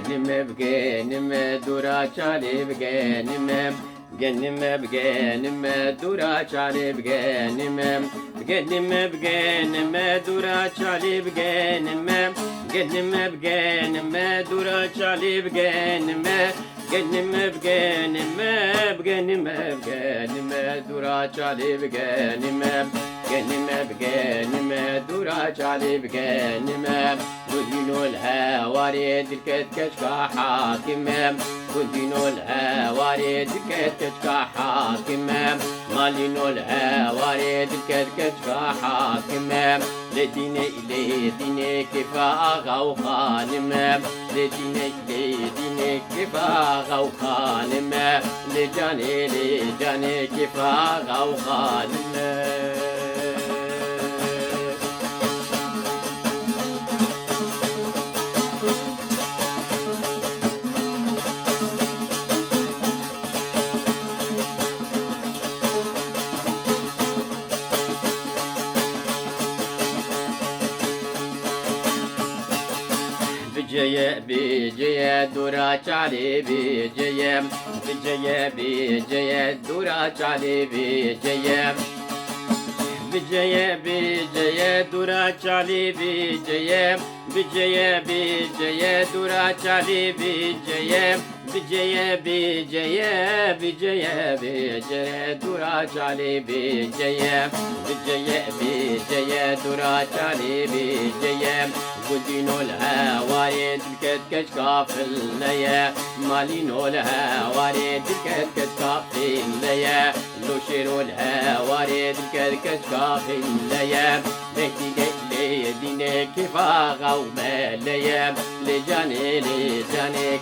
بجنم دورا شالي بجنم بجنم دورا شالي بجنم دورا شالي بجنم دورا شالي بجنم دورا شالي بجنم دورا شالي بجنم ودينو الهواري دكتكش كحاكم ودينو الهواري دكتكش كحاكم مالينو الهواري دكتكش كحاكم لديني كفا وخانم لديني كفا وخانم لجاني كفا وخانم بجيه دورا چالي بجيه دورا چالي بجيه دورا چالي بجيه دورا چالي بجيه دورا چالي بجيه دورا چالي بجيه ودينو الهواري دكتكش كافلية مالينو الهواري دكتكش كافلية لو شيرو الهواري دكتكش كافلية لكي ديني كفا ومالية لجاني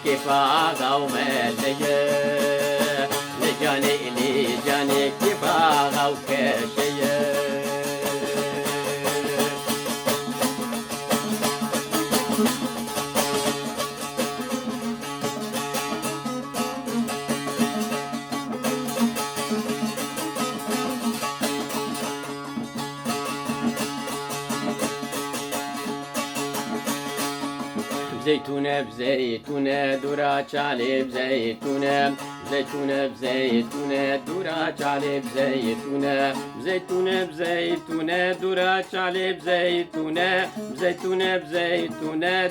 كفا ومالية لجاني كفا وكاشية زيتونة بزيتونة دورا شالي بزيتونة دورا شالي بزيتونة دورا شالي بزيتونة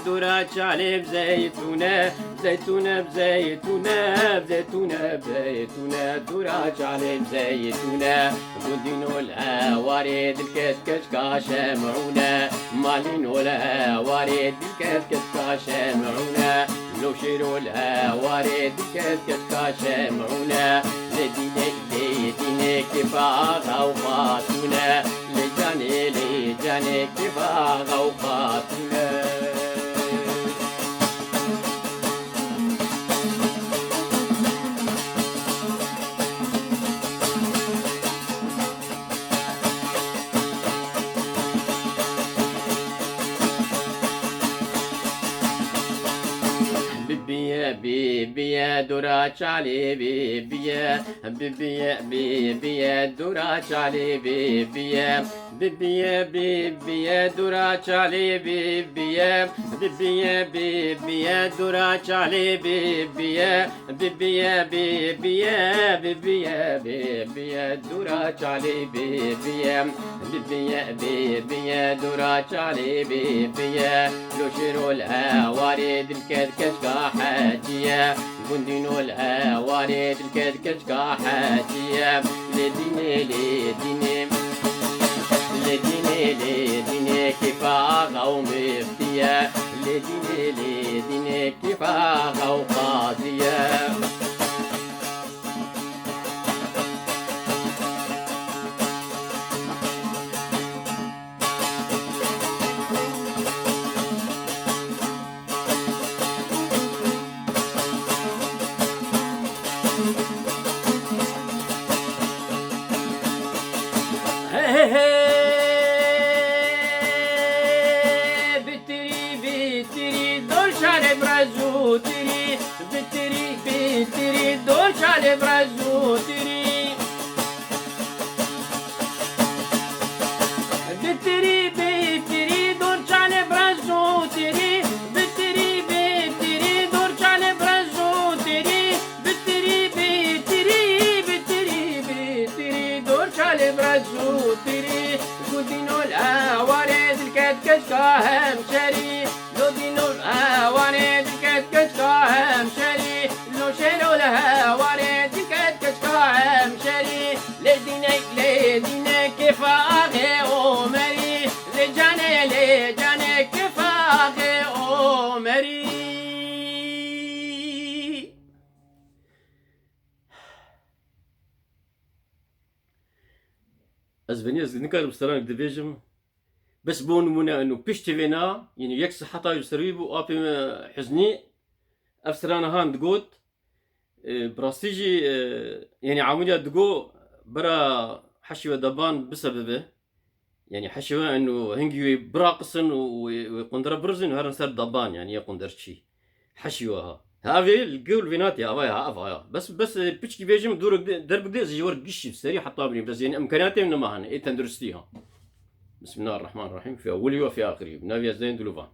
دورا شالي بزيتونة دورا شالي بزيتونة ودينو الهواري دكتكش كاشمعونة مالينو الهواري دكتكش كاشمعونة لو شيرو الهواري دكتكش كاشمعونة لديني كفا وخاتونة لجاني كفا وخاتونة بيبيا دورا چالي بيبيا دورا چالي بيبيا دورا چالي بيبيا دورا چالي بيبيا دورا چالي بيبيا دورا چالي بيبيا لو شيرو الهواري دكتكش كحاجية بندينو الهواري دكتكش كحاجية لديني كفا ومفتية لديني كفا وقاضية bitiri dolce brazo tiri bitiri dolce brazo tiri bitiri dolce brazo tiri bitiri كشكا همشري لو دينو الهواني دكت كشكا همشري لو شيلو الهواني دكت كشكا همشري لدينك كيف اغي عمري لجاني كيف اغي عمري. أزبني نكار بسترانك دبيجم بس بون منا إنه بيشتفينا يعني يكس حتى يسريبو أبي حزني أفسرانا هان دقوت براستيجي يعني عمودي دقو برا حشوة دبان بسببه يعني حشوة إنه هنجي براقصن ويقندر برزن وهرن سر دبان يعني يقندر شيء حشوة هذه القول فيناتي هواها أفايا بس بيشكي بيجم دور درب قدي زيور قشي سريع حتى أبني بس يعني إمكانياتي من ما هن إيه تندرستيها. بسم الله الرحمن الرحيم في أولي وفي آخري بنافيا زين دلوفان.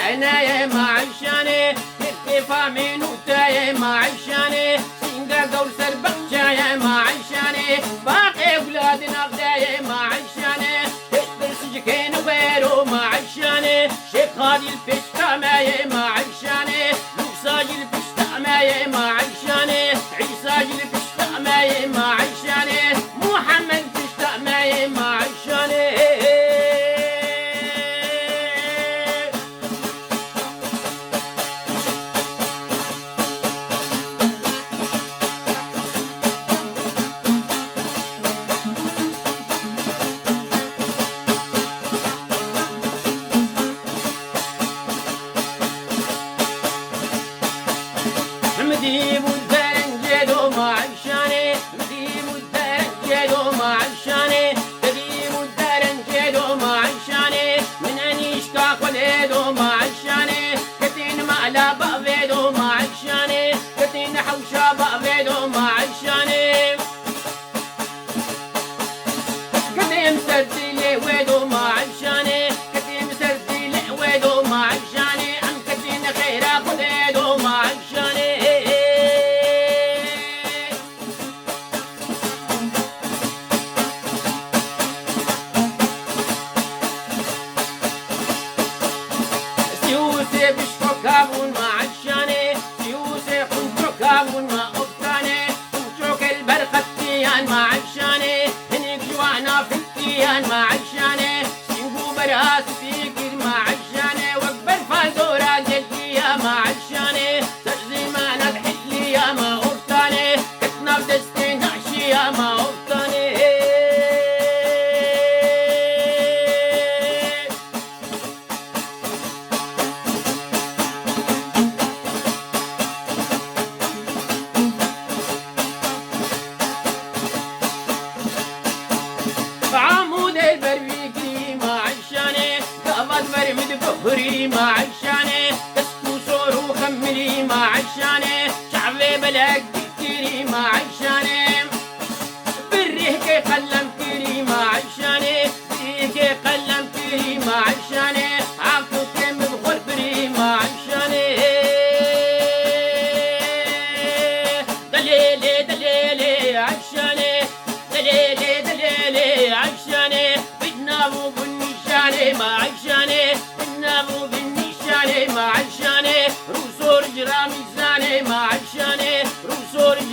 عناية مع عشاني ارتفاع من وتاية مع عشاني سنقا قول سربق جاية مع عشاني باقي أولادنا غداية مع عشاني تقدر سجكين وغيره مع عشاني شيخ هادي الفشتة ماية مع عشاني موساجي الفشتة ماية مع عشاني عيساجي الفشتة ماية مع عشاني محمد فشتة ماية مع عشاني. محمدي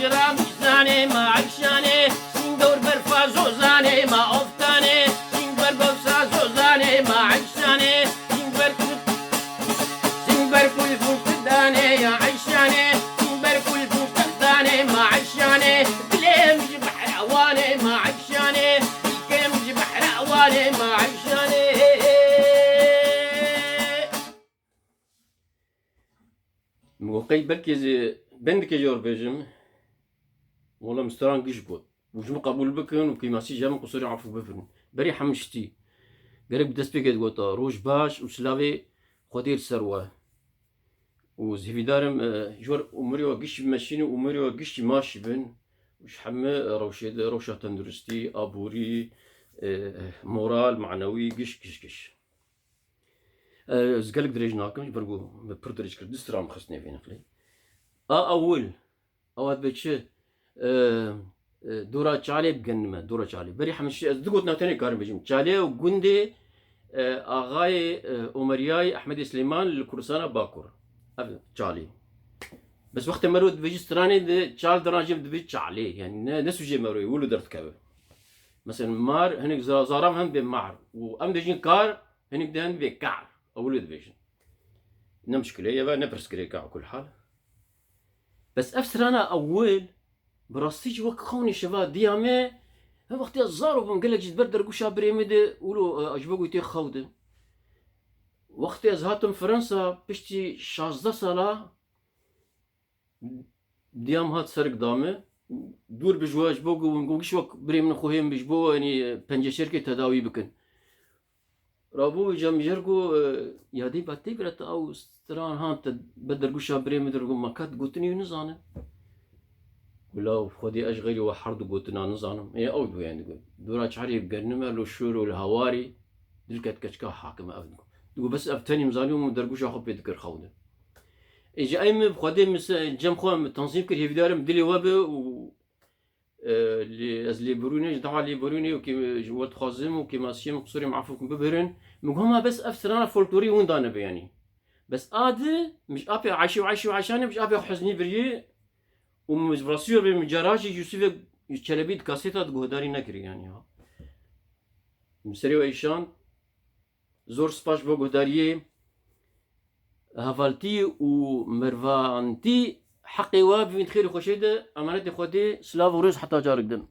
جرام زاني ما عشاني سندور برفا زوزاني ما أفتاني سنبر بوسا زوزاني ما عشاني سنبر كل فوقداني يا عشاني سنبر كل فوقداني ما عشاني بليم جبحر أواني ما عشاني بليم جبحر أواني ما عشاني موقعي بركز بندك جور بيجم والله مستران قش بود وجم قبول بكن وكيما سي جام قصوري عفو بفرن بري حمشتي قريب دست بيكت قوتا روش باش وسلاوي خدير سروه وزهفي دارم جور عمري وقش ماشيني وعمري وقش ماشي بن وش حمى روشة تندرستي أبوري مورال معنوي قش زقلك دريج ناكم برقو بردريج كرد دسترام خصني فين خلي أول بتش دورا تشالي بجنمة دورا تشالي بري حمش دقوت ناتني كارم بجم تشالي وجندي أغاي أمرياي أحمد سليمان الكرسانة باكور تشالي بس وقت مرود بيجي ستراني تشال دراجم دبي تشالي يعني ناس وجي مروي ولو درت كبه مثلا مار هنيك زارام هم بمعر وأم دجين كار هنيك دهن بكعر أولد بيجن نمشكلة يا بقى نبرس كريكا كل حال بس أفسر أنا أول براسيج وك خوني شباب ديامي وقت الزارو بنقول لك جد بردر قوشا بريمد ولو أجبقو يتي خوده وقت أزهاتم فرنسا بشتي 16 سالة ديام هات سرق دامه دور بجوا أجبقو ونقولش وك بريمن خوهم بجبو يعني بنجي شركة تداوي بكن رابو جام يرجو يادي باتي برات أو ستران هانت بدر قوشا بريمد رجو ما كات قوتني ونزانه ولا خدي أشغلي وحرد قوتنا نزانم إيه أو يعني دورا شعري بقرنمة لو شور والهواري دلكت كشكا حاكمة أفدكم دقو بس أفتني مزانيهم ودرقوش أخو بيذكر خوده إجا أيم بخدي مس جم خوام تنظيم كر هيفدارم دلي وابه و اللي أزلي بروني جدعوا لي بروني وكي جوات خازم وكي ماسيم قصوري معفوكم ببهرن مقهما بس أفسرنا فولكلوري وين دانا بياني بس آده مش أبي عايشي وعشاني مش أبي حزني بريه ومجبرسيو بمجراجي يوسف يشلبيد كاسيتا تقهداري نكري يعني ها مسريو ايشان زور سباش بو قهداريه هفالتي ومرفانتي حقي واب من خير خوشيده امانتي خودي سلاف وروز حتى جارك دن